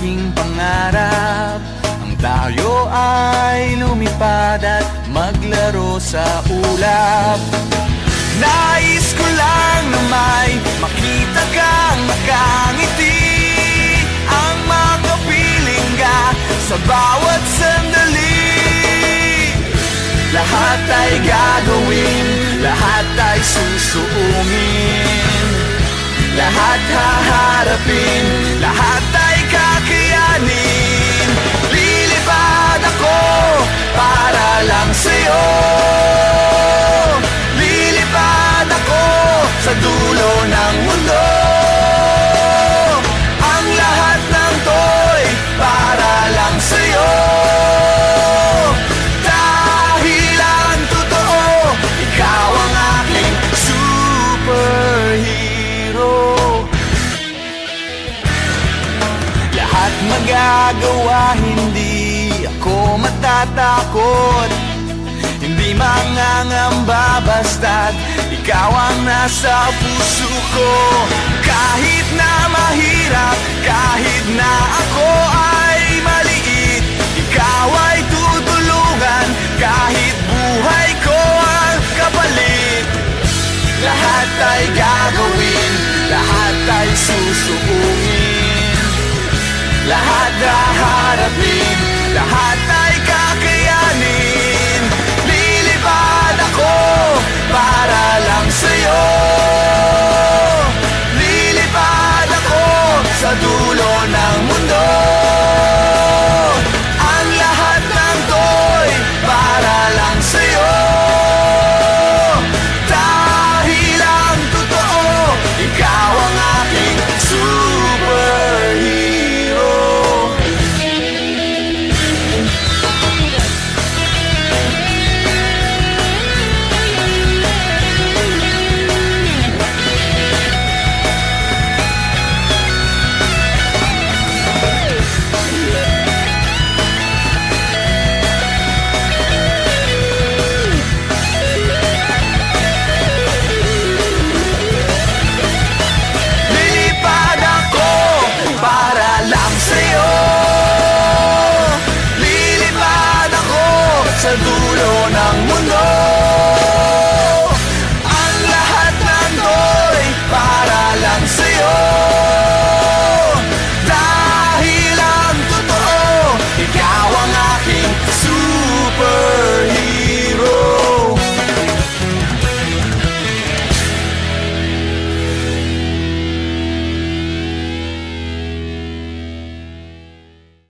aking pangarap ang tayo ay lumipad at maglaro sa ulap. Nais ko lang na may makita kang nakangiti, ang makapiling ka sa bawat sandali. Lahat ay gagawin, lahat ay susuungin, lahat haharapin, lahat ay kakayanin. Lilipad ako para lang sa'yo, lilipad ako sa dulo ng mundo. Ang lahat ng to'y para lang sa'yo, dahil ang totoo, ikaw ang aking superhero. Lahat magagawa, hindi ako matatakot, hindi mangangamba basta't ikaw ang nasa puso ko. Kahit na mahirap, kahit na ako ay maliit, ikaw ay tutulungan, kahit buhay ko ang kapalit. Lahat ay gagawin, lahat ay susuungin, lahat haharapin,